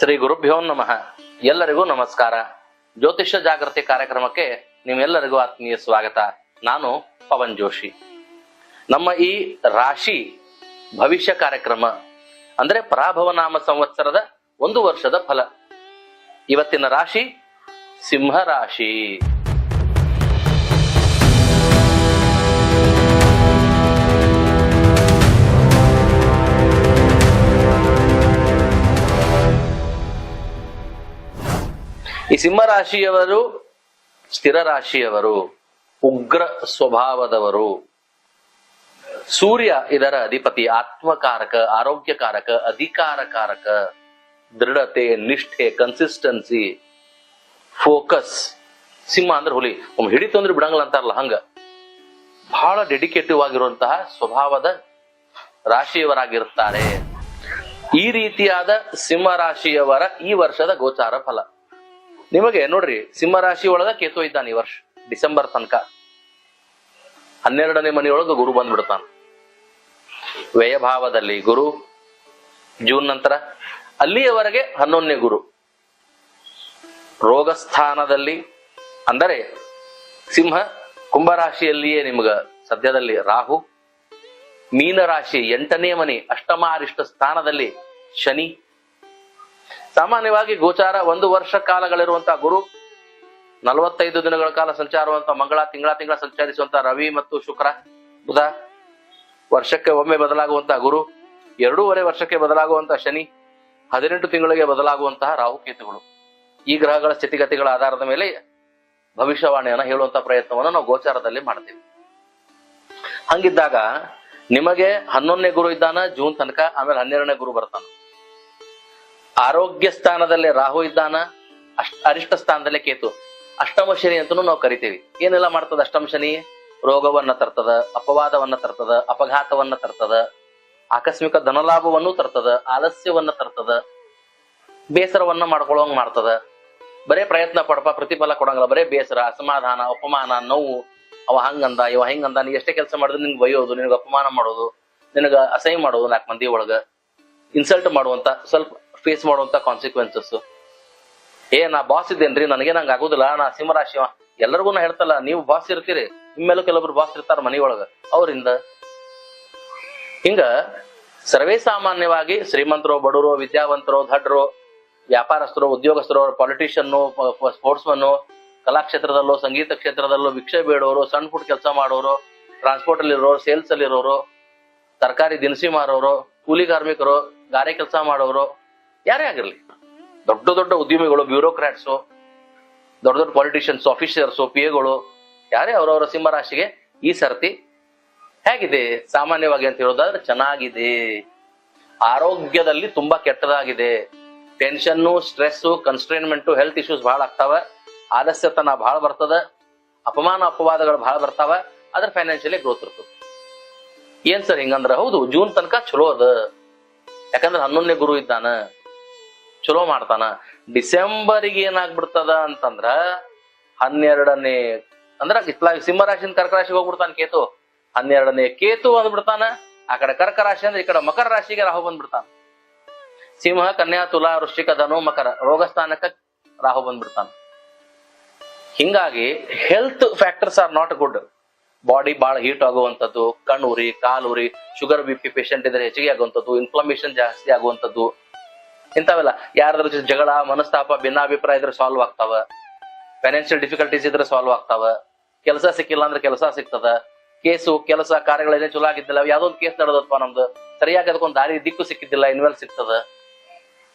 ಶ್ರೀ ಗುರುಭ್ಯೋ ನಮಃ. ಎಲ್ಲರಿಗೂ ನಮಸ್ಕಾರ. ಜ್ಯೋತಿಷ್ಯ ಜಾಗೃತಿ ಕಾರ್ಯಕ್ರಮಕ್ಕೆ ನಿಮ್ಮೆಲ್ಲರಿಗೂ ಆತ್ಮೀಯ ಸ್ವಾಗತ. ನಾನು ಪವನ್ ಜೋಶಿ. ನಮ್ಮ ಈ ರಾಶಿ ಭವಿಷ್ಯ ಕಾರ್ಯಕ್ರಮ ಅಂದ್ರೆ ಪರಾಭವನಾಮ ಸಂವತ್ಸರದ 1 ವರ್ಷದ ಫಲ. ಇವತ್ತಿನ ರಾಶಿ ಸಿಂಹ ರಾಶಿ. ಈ ಸಿಂಹ ರಾಶಿಯವರು ಸ್ಥಿರ ರಾಶಿಯವರು, ಉಗ್ರ ಸ್ವಭಾವದವರು. ಸೂರ್ಯ ಇದರ ಅಧಿಪತಿ, ಆತ್ಮಕಾರಕ, ಆರೋಗ್ಯಕಾರಕ, ಅಧಿಕಾರಕಾರಕ, ದೃಢತೆ, ನಿಷ್ಠೆ, ಕನ್ಸಿಸ್ಟೆನ್ಸಿ, ಫೋಕಸ್. ಸಿಂಹ ಅಂದ್ರೆ ಹುಲಿ, ಒಮ್ಮೆ ಹಿಡಿತು ಅಂದ್ರೆ ಬಿಡಂಗಿಲ್ಲ ಅಂತಾರಲ್ಲ, ಹಂಗ ಬಹಳ ಡೆಡಿಕೇಟಿವ್ ಆಗಿರುವಂತಹ ಸ್ವಭಾವದ ರಾಶಿಯವರಾಗಿರುತ್ತಾರೆ. ಈ ರೀತಿಯಾದ ಸಿಂಹ ರಾಶಿಯವರ ಈ ವರ್ಷದ ಗೋಚಾರ ಫಲ ನಿಮಗೆ ನೋಡ್ರಿ. ಸಿಂಹ ರಾಶಿ ಒಳಗ ಕೇತು ಇದ್ದಾನೆ ಈ ವರ್ಷ ಡಿಸೆಂಬರ್ ತನಕ. 12ನೇ ಮನೆಯೊಳಗ ಗುರು ಬಂದ್ಬಿಡ್ತಾನ. ವ್ಯಯಭಾವದಲ್ಲಿ ಗುರು, ಜೂನ್ ನಂತರ ಅಲ್ಲಿಯವರೆಗೆ 11ನೇ ಗುರು. ರೋಗಸ್ಥಾನದಲ್ಲಿ ಅಂದರೆ ಸಿಂಹ ಕುಂಭರಾಶಿಯಲ್ಲಿಯೇ ನಿಮ್ಗ ಸದ್ಯದಲ್ಲಿ ರಾಹು, ಮೀನರಾಶಿ 8ನೇ ಮನೆ ಅಷ್ಟಮಾರಿಷ್ಟ ಸ್ಥಾನದಲ್ಲಿ ಶನಿ. ಸಾಮಾನ್ಯವಾಗಿ ಗೋಚಾರ 1 ವರ್ಷ ಕಾಲಗಳಿರುವಂತಹ ಗುರು, 45 ದಿನಗಳ ಕಾಲ ಸಂಚಾರವಂತ ಮಂಗಳ, ತಿಂಗಳ ಸಂಚರಿಸುವಂತ ರವಿ ಮತ್ತು ಶುಕ್ರ, ಬುಧ, ವರ್ಷಕ್ಕೆ ಒಮ್ಮೆ ಬದಲಾಗುವಂತಹ ಗುರು, 2.5 ವರ್ಷಕ್ಕೆ ಬದಲಾಗುವಂತಹ ಶನಿ, 18 ತಿಂಗಳಿಗೆ ಬದಲಾಗುವಂತಹ ರಾಹುಕೇತುಗಳು. ಈ ಗ್ರಹಗಳ ಸ್ಥಿತಿಗತಿಗಳ ಆಧಾರದ ಮೇಲೆ ಭವಿಷ್ಯವಾಣಿಯನ್ನ ಹೇಳುವಂತಹ ಪ್ರಯತ್ನವನ್ನು ನಾವು ಗೋಚಾರದಲ್ಲಿ ಮಾಡ್ತೀವಿ. ಹಂಗಿದ್ದಾಗ ನಿಮಗೆ 11ನೇ ಗುರು ಇದ್ದಾನ ಜೂನ್ ತನಕ, ಆಮೇಲೆ 12ನೇ ಗುರು ಬರ್ತಾನ. ಆರೋಗ್ಯ ಸ್ಥಾನದಲ್ಲಿ ರಾಹು ಇದ್ದಾನ, ಅರಿಷ್ಟ ಸ್ಥಾನದಲ್ಲೇ ಕೇತು. ಅಷ್ಟಮ ಶನಿ ಅಂತನೂ ನಾವು ಕರಿತೀವಿ. ಏನೆಲ್ಲ ಮಾಡ್ತದ ಅಷ್ಟಮ ಶನಿ? ರೋಗವನ್ನ ತರ್ತದ, ಅಪವಾದವನ್ನ ತರ್ತದ, ಅಪಘಾತವನ್ನ ತರ್ತದ, ಆಕಸ್ಮಿಕ ಧನಲಾಭವನ್ನು ತರ್ತದ, ಆಲಸ್ಯವನ್ನ ತರ್ತದ, ಬೇಸರವನ್ನ ಮಾಡ್ಕೊಳ್ಳೋಂಗ್ ಮಾಡ್ತದ. ಬರೇ ಪ್ರಯತ್ನ ಪಡಪ ಪ್ರತಿಫಲ ಕೊಡಂಗಿಲ್ಲ, ಬರೇ ಬೇಸರ, ಅಸಮಾಧಾನ, ಅಪಮಾನ, ನೋವು. ಅವ ಹಂಗಂದ, ಇವ ಹಿಂಗಂದ, ನೀ ಎಷ್ಟೇ ಕೆಲಸ ಮಾಡಿದ್ರೆ ನಿನ್ಗೆ ಬೈಯೋದು, ನಿನಗೆ ಅಪಮಾನ ಮಾಡೋದು, ನಿನಗ ಅಸಹ್ಯ ಮಾಡೋದು, 4 ಮಂದಿ ಒಳಗ ಇನ್ಸಲ್ಟ್ ಮಾಡುವಂತ, ಸ್ವಲ್ಪ ಫೇಸ್ ಮಾಡುವಂತ ಕಾನ್ಸಿಕ್ವೆನ್ಸಸ್. ನಾ ಬಾಸ್ ಇದ್ದೇನ್ರಿ, ನನಗೆ ನಂಗೆ ಆಗುದಿಲ್ಲ, ನಾ ಸಿಂಹರಾಶಿ. ಎಲ್ಲರಿಗೂ ನಾ ಹೇಳ್ತಲ್ಲ, ನೀವು ಬಾಸ್ ಇರ್ತೀರಿ, ನಿಮ್ಮೇಲೂ ಕೆಲವೊಬ್ರು ಬಾಸ್ ಇರ್ತಾರ ಮನೆಯೊಳಗ, ಅವರಿಂದ ಹಿಂಗ ಸರ್ವೇ ಸಾಮಾನ್ಯವಾಗಿ ಶ್ರೀಮಂತರು, ಬಡವರು, ವಿದ್ಯಾವಂತರು, ದಡ್ರು, ವ್ಯಾಪಾರಸ್ಥರು, ಉದ್ಯೋಗಸ್ಥರು, ಪಾಲಿಟಿಷಿಯನ್ನು, ಸ್ಪೋರ್ಟ್ಸ್ ಮನ್ನು, ಕಲಾಕ್ಷೇತ್ರದಲ್ಲೋ, ಸಂಗೀತ ಕ್ಷೇತ್ರದಲ್ಲೋ, ಭಿಕ್ಷೆ ಬೇಡೋರು, ಸಣ್ಣ ಪುಟ್ಟ ಕೆಲಸ ಮಾಡೋರು, ಟ್ರಾನ್ಸ್ಪೋರ್ಟ್ ಅಲ್ಲಿ ಇರೋರು, ಸೇಲ್ಸ್ ಅಲ್ಲಿ ಇರೋರು, ತರಕಾರಿ ದಿನಸಿ ಮಾರೋರು, ಕೂಲಿ ಕಾರ್ಮಿಕರು, ಗಾರೆ ಕೆಲಸ ಮಾಡೋರು, ಯಾರೇ ಆಗಿರ್ಲಿ, ದೊಡ್ಡ ದೊಡ್ಡ ಉದ್ಯಮಿಗಳು, ಬ್ಯೂರೋಕ್ರಾಟ್ಸು, ದೊಡ್ಡ ದೊಡ್ಡ ಪಾಲಿಟಿಷಿಯನ್ಸ್, ಆಫೀಸರ್ಸು, ಪಿಎಗಳು, ಯಾರೇ ಅವರವರ ಸಿಂಹರಾಶಿಗೆ ಈ ಸರ್ತಿ ಹೇಗಿದೆ ಸಾಮಾನ್ಯವಾಗಿ ಅಂತ ಹೇಳೋದಾದ್ರೆ ಚೆನ್ನಾಗಿದೆ. ಆರೋಗ್ಯದಲ್ಲಿ ತುಂಬಾ ಕೆಟ್ಟದಾಗಿದೆ. ಟೆನ್ಷನ್ನು, ಸ್ಟ್ರೆಸ್ಸು, ಕನ್ಸ್ಟ್ರೈನ್ಮೆಂಟು, ಹೆಲ್ತ್ ಇಶ್ಯೂಸ್ ಬಹಳ ಆಗ್ತಾವ. ಆಲಸ್ಯತನ ಬಹಳ ಬರ್ತದ, ಅಪಮಾನ ಅಪವಾದಗಳು ಬಹಳ ಬರ್ತಾವ. ಅದ್ರ ಫೈನಾನ್ಷಿಯಲಿ ಗ್ರೋತ್ ಇರ್ತದೆ. ಏನ್ ಸರ್ ಹಿಂಗಂದ್ರ? ಹೌದು, ಜೂನ್ ತನಕ ಚಲೋ ಅದ, ಯಾಕಂದ್ರೆ 11ನೇ ಗುರು ಇದ್ದಾನ, ಚಲೋ ಮಾಡ್ತಾನ. ಡಿಸೆಂಬರ್ಗೆ ಏನಾಗ್ಬಿಡ್ತದ ಅಂತಂದ್ರ 12ನೇ ಅಂದ್ರ ಇತ್ಲಾಗ ಸಿಂಹರಾಶಿನ ಕರ್ಕ ರಾಶಿಗೆ ಹೋಗ್ಬಿಡ್ತಾನ ಕೇತು. 12ನೇ ಕೇತು ಅಂದ್ಬಿಡ್ತಾನ. ಆ ಕಡೆ ಕರ್ಕ ರಾಶಿ ಅಂದ್ರೆ ಈ ಕಡೆ ಮಕರ ರಾಶಿಗೆ ರಾಹು ಬಂದ್ಬಿಡ್ತಾನ. ಸಿಂಹ, ಕನ್ಯಾ, ತುಲಾ, ವೃಶ್ಚಿಕ, ಧನು, ಮಕರ ರೋಗಸ್ಥಾನಕ್ಕ ರಾಹು ಬಂದ್ಬಿಡ್ತಾನ. ಹಿಂಗಾಗಿ health factors are not good. Body ಬಹಳ ಹೀಟ್ ಆಗುವಂಥದ್ದು, ಕಣ್ಣುರಿ, ಕಾಲುರಿ, ಶುಗರ್ BP ಪೇಷಂಟ್ ಇದ್ರೆ ಹೆಚ್ಚಿಗೆ ಆಗುವಂಥದ್ದು, ಇನ್ಫ್ಲಮೇಷನ್ ಜಾಸ್ತಿ ಆಗುವಂಥದ್ದು, ಇಂಥವೆಲ್ಲ. ಯಾರಾದ್ರೂ ಜಗಳ, ಮನಸ್ತಾಪ, ಭಿನ್ನಾಭಿಪ್ರಾಯ ಇದ್ರೆ ಸಾಲ್ವ್ ಆಗ್ತಾವ. ಫೈನಾನ್ಷಿಯಲ್ ಡಿಫಿಕಲ್ಟೀಸ್ ಇದ್ರೆ ಸಾಲ್ವ್ ಆಗ್ತಾವ. ಕೆಲಸ ಸಿಕ್ಕಿಲ್ಲ ಅಂದ್ರೆ ಕೆಲಸ ಸಿಗ್ತದ. ಕೇಸು, ಕೆಲಸ, ಕಾರ್ಯಗಳೇನೇ ಚಲೋ ಆಗಿದ್ದಿಲ್ಲ, ಯಾವ್ದೊಂದು ಕೇಸ್ ನಡೆದಪ್ಪ ನಮ್ದು, ಸರಿಯಾಗಿ ಅದಕ್ಕೊಂದು ದಾರಿ ದಿಕ್ಕು ಸಿಕ್ಕಿದ್ದಿಲ್ಲ, ಇನ್ವೆಲ್ ಸಿಗ್ತದ.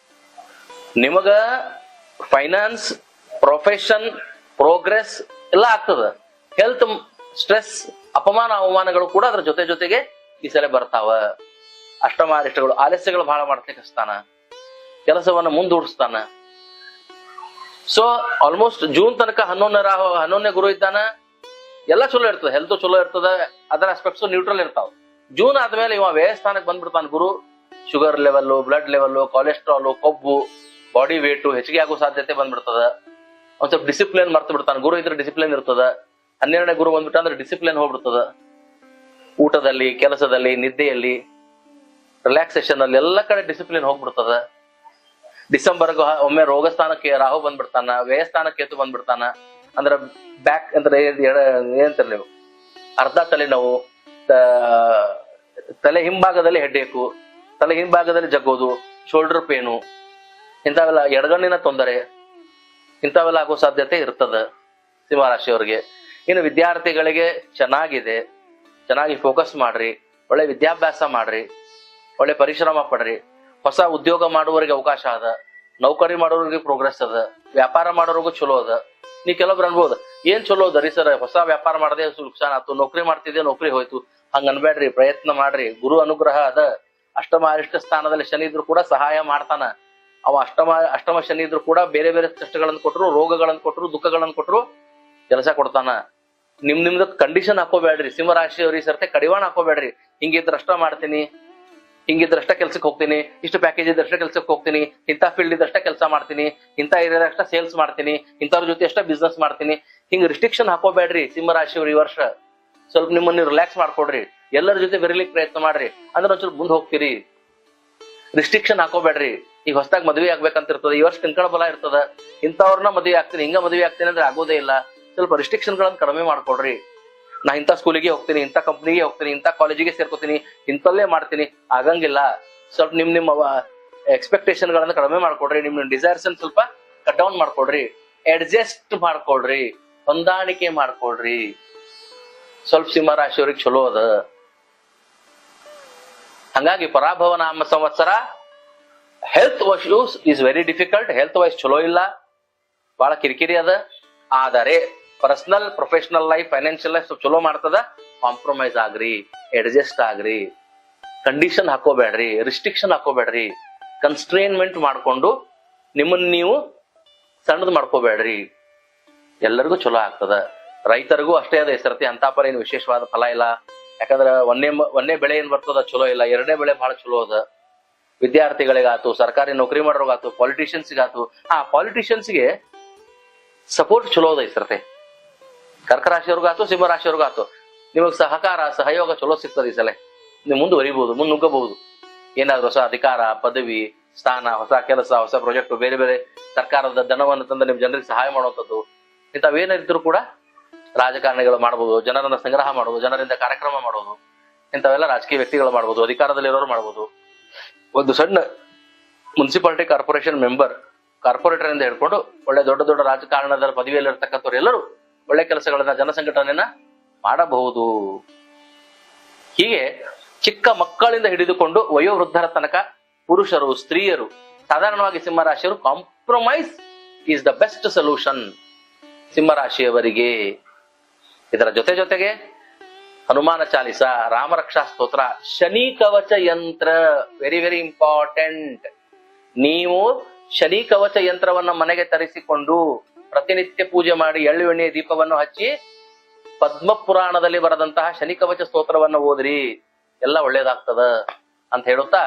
ನಿಮಗ ಫೈನಾನ್ಸ್, ಪ್ರೊಫೆಷನ್, ಪ್ರೋಗ್ರೆಸ್ ಎಲ್ಲ ಆಗ್ತದ. ಹೆಲ್ತ್, ಸ್ಟ್ರೆಸ್, ಅಪಮಾನ ಅವಮಾನಗಳು ಕೂಡ ಅದ್ರ ಜೊತೆಗೆ ಈ ಸಲ ಬರ್ತಾವ. ಅಷ್ಟಮಾರಿಷ್ಟಗಳು, ಆಲಸ್ಯಗಳು ಬಹಳ ಮಾಡ್ಲಿಕ್ಕೆ ಹಚ್ತಾನ, ಕೆಲಸವನ್ನ ಮುಂದೂಡಿಸ್ತಾನ. ಸೊ ಆಲ್ಮೋಸ್ಟ್ ಜೂನ್ ತನಕ 11ನೇ ಗುರು ಇದ್ದಾನ. ಎಲ್ಲ ಚಲೋ ಇರ್ತದೆ, ಹೆಲ್ತ್ ಚಲೋ ಇರ್ತದ, ಅದರ ಆಸ್ಪೆಕ್ಟ್ಸ್ ನ್ಯೂಟ್ರಲ್ ಇರ್ತಾವ. ಜೂನ್ ಆದ್ಮೇಲೆ ಇವ ವ್ಯಯಸ್ಥಾನಕ್ಕೆ ಬಂದ್ಬಿಡ್ತಾನ ಗುರು. Sugar level, blood level, cholesterol, ಕೊಬ್ಬು, ಬಾಡಿ ವೇಟ್ ಹೆಚ್ಚಿಗೆ ಆಗೋ ಸಾಧ್ಯತೆ ಬಂದ್ಬಿಡ್ತದ. ಒಂದ್ ಸ್ವಲ್ಪ ಡಿಸಿಪ್ಲಿನ್ ಮರ್ತು ಬಿಡ್ತಾನ. ಗುರು ಇದ್ರೆ ಡಿಸಿಪ್ಲಿನ್ ಇರ್ತದ. 12ನೇ ಗುರು ಬಂದ್ಬಿಟ್ಟ ಅಂದ್ರೆ ಡಿಸಿಪ್ಲಿನ್ ಹೋಗ್ಬಿಡ್ತದ. ಊಟದಲ್ಲಿ, ಕೆಲಸದಲ್ಲಿ, ನಿದ್ದೆಯಲ್ಲಿ, ರಿಲ್ಯಾಕ್ಸೇಷನ್ ಅಲ್ಲಿ ಎಲ್ಲ ಕಡೆ ಡಿಸಿಪ್ಲಿನ್ ಹೋಗ್ಬಿಡ್ತದ. ಡಿಸೆಂಬರ್ಗೆ ಒಮ್ಮೆ ರೋಗಸ್ಥಾನಕ್ಕೆ ರಾಹು ಬಂದ್ಬಿಡ್ತಾನ, ವ್ಯಯಸ್ಥಾನಕ್ಕೆ ಕೇತು ಬಂದ್ಬಿಡ್ತಾನ. ಅಂದ್ರ ಬ್ಯಾಕ್ ಅಂದ್ರೆ ಏನಂತಾರೆ ನೀವು, ಅರ್ಧ ತಲೆನೋವು, ತಲೆ ಹಿಂಭಾಗದಲ್ಲಿ ಹೆಡ್ಡೇಕು, ತಲೆ ಹಿಂಭಾಗದಲ್ಲಿ ಜಗ್ಗೋದು, ಶೋಲ್ಡರ್ ಪೇನು, ಇಂಥವೆಲ್ಲ ಎಡಗಣ್ಣಿನ ತೊಂದರೆ, ಇಂಥವೆಲ್ಲ ಆಗೋ ಸಾಧ್ಯತೆ ಇರ್ತದ ಸಿಂಹರಾಶಿಯವರಿಗೆ. ಇನ್ನು ವಿದ್ಯಾರ್ಥಿಗಳಿಗೆ ಚೆನ್ನಾಗಿದೆ, ಚೆನ್ನಾಗಿ ಫೋಕಸ್ ಮಾಡ್ರಿ, ಒಳ್ಳೆ ವಿದ್ಯಾಭ್ಯಾಸ ಮಾಡ್ರಿ, ಒಳ್ಳೆ ಪರಿಶ್ರಮ ಪಡ್ರಿ. ಹೊಸ ಉದ್ಯೋಗ ಮಾಡುವವರಿಗೆ ಅವಕಾಶ ಅದ, ನೌಕರಿ ಮಾಡೋರಿಗೆ ಪ್ರೋಗ್ರೆಸ್ ಅದ, ವ್ಯಾಪಾರ ಮಾಡೋರಿಗೂ ಚಲೋ ಅದ. ನೀ ಕೆಲವೊಬ್ರು ಅನ್ಬೋದು, ಏನ್ ಚಲೋ ಅದ ಸರ್, ಹೊಸ ವ್ಯಾಪಾರ ಮಾಡದೆ ನುಕ್ಸಾನ್ ಆಯ್ತು, ನೌಕರಿ ಮಾಡ್ತಿದ್ದೆ ನೌಕರಿ ಹೋಯ್ತು. ಹಂಗ ಅನ್ಬೇಡ್ರಿ, ಪ್ರಯತ್ನ ಮಾಡ್ರಿ. ಗುರು ಅನುಗ್ರಹ ಅದ. ಅಷ್ಟಮ ಅರಿಷ್ಟ ಸ್ಥಾನದಲ್ಲಿ ಶನಿ ಇದ್ರು ಕೂಡ ಸಹಾಯ ಮಾಡ್ತಾನ. ಅವ ಅಷ್ಟಮ ಶನಿ ಇದ್ರು ಕೂಡ ಬೇರೆ ಬೇರೆ ಕಷ್ಟಗಳನ್ನು ಕೊಟ್ಟರು, ರೋಗಗಳನ್ನು ಕೊಟ್ಟರು, ದುಃಖಗಳನ್ನು ಕೊಟ್ಟರು ಕೆಲಸ ಕೊಡ್ತಾನ. ನಿಮ್ದು ಕಂಡೀಷನ್ ಹಾಕೋಬೇಡ್ರಿ ಸಿಂಹರಾಶಿಯವ್ರಿಗೆ, ಸರ್ತೆ ಕಡಿವಾಣ ಹಾಕೋಬೇಡ್ರಿ. ಹಿಂಗಿದ್ರಷ್ಟ ಮಾಡ್ತೀನಿ, ಹಿಂಗಿದ್ರಷ್ಟ ಕೆಲ್ಸಕ್ಕೆ ಹೋಗ್ತೀನಿ, ಇಷ್ಟು ಪ್ಯಾಕೇಜ್ ಇದ್ರಷ್ಟ ಕೆಲ್ಸಕ್ಕೆ ಹೋಗ್ತೀನಿ, ಇಂಥ ಫೀಲ್ಡ್ ಇದ್ರಷ್ಟ ಕೆಲಸ ಮಾಡ್ತೀನಿ, ಇಂಥ ಏರಿಯಾದಷ್ಟ ಸೇಲ್ಸ್ ಮಾಡ್ತೀನಿ, ಇಂಥವ್ರ ಜೊತೆ ಅಷ್ಟ ಬಿಸ್ನೆಸ್ ಮಾಡ್ತೀನಿ. ಹಿಂಗ್ ರಿಸ್ಟ್ರಿಕ್ಷನ್ ಹಾಕೋಬೇಡ್ರಿ ಸಿಂಹರಾಶಿಯವ್ರು. ಈ ವರ್ಷ ಸ್ವಲ್ಪ ನಿಮ್ಮನ್ನ ರಿಲ್ಯಾಕ್ಸ್ ಮಾಡ್ಕೊಡ್ರಿ, ಎಲ್ಲರ ಜೊತೆ ಬೆರಿಲಿಕ್ಕೆ ಪ್ರಯತ್ನ ಮಾಡ್ರಿ, ಅಂದ್ರೆ ಒಂಚೂರು ಮುಂದೆ ಹೋಗ್ತೀರಿ. ರಿಸ್ಟ್ರಿಕ್ಷನ್ ಹಾಕೋಬೇಡ್ರಿ. ಈಗ ಹೊಸದಾಗಿ ಮದುವೆ ಆಗ್ಬೇಕಂತ ಈ ವರ್ಷ ತಿನ್ಕಳ ಬಲ ಇರ್ತದ, ಇಂಥವ್ರನ್ನ ಮದುವೆ ಆಗ್ತೀನಿ, ಹಿಂಗ ಮದುವೆ ಆಗ್ತೀನಿ ಅಂದ್ರೆ ಆಗೋದೇ ಇಲ್ಲ. ಸ್ವಲ್ಪ ರಿಸ್ಟ್ರಿಕ್ಷನ್ ಗಳನ್ನ ಕಡಿಮೆ ಮಾಡ್ಕೊಡ್ರಿ. ನಾ ಇಂಥ ಸ್ಕೂಲಿಗೆ ಹೋಗ್ತೀನಿ, ಇಂಥ ಕಂಪ್ನಿಗೆ ಹೋಗ್ತೀನಿ, ಇಂಥ ಕಾಲೇಜಿಗೆ ಸೇರ್ಕೋತೀನಿ, ಇಂಥಲ್ಲೇ ಮಾಡ್ತೀನಿ, ಆಗಂಗಿಲ್ಲ. ಸ್ವಲ್ಪ ನಿಮ್ಮ ಎಕ್ಸ್ಪೆಕ್ಟೇಷನ್ ಗಳನ್ನ ಕಡಿಮೆ ಮಾಡ್ಕೊಡ್ರಿ, ನಿಮ್ ಡಿಸೈರ್ಸ್ ಸ್ವಲ್ಪ ಕಟ್ ಡೌನ್ ಮಾಡ್ಕೊಡ್ರಿ, ಅಡ್ಜಸ್ಟ್ ಮಾಡ್ಕೊಡ್ರಿ, ಹೊಂದಾಣಿಕೆ ಮಾಡ್ಕೊಡ್ರಿ. ಸ್ವಲ್ಪ ಸಿಂಹರಾಶಿಯವ್ರಿಗೆ ಚಲೋ ಅದ. ಹಂಗಾಗಿ ಪರಾಭವ ನಾಮ ಸಂವತ್ಸರ health issues is very difficult. Health wise ಚಲೋ ಇಲ್ಲ, ಬಹಳ ಕಿರಿಕಿರಿ ಅದ. ಆದರೆ personal, professional life, financial life ಸ್ವಲ್ಪ ಚಲೋ ಮಾಡ್ತದ. ಕಾಂಪ್ರಮೈಸ್ ಆಗ್ರಿ, ಅಡ್ಜಸ್ಟ್ ಆಗ್ರಿ, ಕಂಡೀಷನ್ ಹಾಕೋಬೇಡ್ರಿ, ರಿಸ್ಟ್ರಿಕ್ಷನ್ ಹಾಕೋಬೇಡ್ರಿ, ಕನ್ಸ್ಟ್ರೈನ್ಮೆಂಟ್ ಮಾಡ್ಕೊಂಡು ನಿಮ್ಮನ್ನ ನೀವು ಸಣ್ಣದ್ ಮಾಡ್ಕೋಬೇಡ್ರಿ. ಎಲ್ಲರಿಗೂ ಚಲೋ ಆಗ್ತದ. ರೈತರಿಗೂ ಅಷ್ಟೇ ಅದ. ಹೆಸರತಿ ಅಂತ ಪರ ಏನು ವಿಶೇಷವಾದ ಫಲ ಇಲ್ಲ. ಯಾಕಂದ್ರ ಒಂದೇ ಬೆಳೆ ಏನ್ ಬರ್ತದ ಚಲೋ ಇಲ್ಲ, ಎರಡನೇ ಬೆಳೆ ಬಹಳ ಚಲೋ ಅದ. ವಿದ್ಯಾರ್ಥಿಗಳಿಗಾತು, ಸರ್ಕಾರಿ ನೌಕರಿ ಮಾಡೋರ್ಗಾತು, ಪಾಲಿಟಿಷಿಯನ್ಸ್ಗಾತು. ಪಾಲಿಟಿಷಿಯನ್ಸ್ಗೆ ಸಪೋರ್ಟ್ ಚಲೋ ಅದ. ಹೆಸರತೆ ಕರ್ಕ ರಾಶಿಯವ್ರಿಗಾತು, ಸಿಂಹರಾಶಿಯವ್ರಿಗಾತು ನಿಮಗ್ ಸಹಕಾರ, ಸಹಯೋಗ ಚಲೋ ಸಿಗ್ತದೆ. ಈ ಸಲ ನೀವು ಮುಂದುವರಿಬಹುದು, ಮುನ್ನುಗ್ಗಬಹುದು. ಏನಾದ್ರು ಹೊಸ ಅಧಿಕಾರ, ಪದವಿ, ಸ್ಥಾನ, ಹೊಸ ಕೆಲಸ, ಹೊಸ ಪ್ರಾಜೆಕ್ಟ್, ಬೇರೆ ಬೇರೆ ಸರ್ಕಾರದ ಧನವನ್ನು ತಂದು ನಿಮ್ ಜನರಿಗೆ ಸಹಾಯ ಮಾಡುವಂಥದ್ದು, ಇಂಥವೇನಿದ್ರು ಕೂಡ ರಾಜಕಾರಣಿಗಳು ಮಾಡಬಹುದು. ಜನರನ್ನ ಸಂಗ್ರಹ ಮಾಡುವುದು, ಜನರಿಂದ ಕಾರ್ಯಕ್ರಮ ಮಾಡೋದು, ಇಂಥವೆಲ್ಲ ರಾಜಕೀಯ ವ್ಯಕ್ತಿಗಳು ಮಾಡಬಹುದು, ಅಧಿಕಾರದಲ್ಲಿರೋರು ಮಾಡಬಹುದು. ಒಂದು ಸಣ್ಣ ಮುನ್ಸಿಪಾಲಿಟಿ ಕಾರ್ಪೊರೇಷನ್ ಮೆಂಬರ್, ಕಾರ್ಪೊರೇಟರ್ ಇಂದ ಹಿಡ್ಕೊಂಡು ಒಳ್ಳೆ ದೊಡ್ಡ ದೊಡ್ಡ ರಾಜಕಾರಣದ ಪದವಿಯಲ್ಲಿ ಇರ್ತಕ್ಕಂಥವ್ರು ಎಲ್ಲರೂ ಒಳ್ಳೆ ಕೆಲಸಗಳನ್ನ, ಜನಸಂಘಟನೆಯನ್ನ ಮಾಡಬಹುದು. ಹೀಗೆ ಚಿಕ್ಕ ಮಕ್ಕಳಿಂದ ಹಿಡಿದುಕೊಂಡು ವಯೋವೃದ್ಧರ ತನಕ ಪುರುಷರು, ಸ್ತ್ರೀಯರು, ಸಾಧಾರಣವಾಗಿ ಸಿಂಹರಾಶಿಯವರು compromise is the best solution ಸಿಂಹರಾಶಿಯವರಿಗೆ. ಇದರ ಜೊತೆಗೆ ಹನುಮಾನ ಚಾಲಿಸ, ರಾಮರಕ್ಷಾ ಸ್ತೋತ್ರ, ಶನಿ ಕವಚ ಯಂತ್ರ ವೆರಿ ವೆರಿ ಇಂಪಾರ್ಟೆಂಟ್. ನೀವು ಶನಿ ಕವಚ ಯಂತ್ರವನ್ನ ಮನೆಗೆ ತರಿಸಿಕೊಂಡು ಪ್ರತಿನಿತ್ಯ ಪೂಜೆ ಮಾಡಿ ಎಳ್ಳು ಎಣ್ಣೆ ದೀಪವನ್ನು ಹಚ್ಚಿ ಪದ್ಮ ಪುರಾಣದಲ್ಲಿ ಬರೆದಂತಹ ಶನಿ ಕವಚ ಸ್ತೋತ್ರವನ್ನು ಓದ್ರಿ, ಎಲ್ಲ ಒಳ್ಳೇದಾಗ್ತದ ಅಂತ ಹೇಳುತ್ತಾ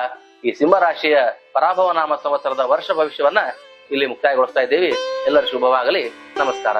ಈ ಸಿಂಹರಾಶಿಯ ಪರಾಭವ ನಾಮ ಸಂವತ್ಸರದ ವರ್ಷ ಭವಿಷ್ಯವನ್ನ ಇಲ್ಲಿ ಮುಕ್ತಾಯಗೊಳಿಸ್ತಾ ಇದ್ದೇವೆ. ಎಲ್ಲರೂ ಶುಭವಾಗಲಿ. ನಮಸ್ಕಾರ.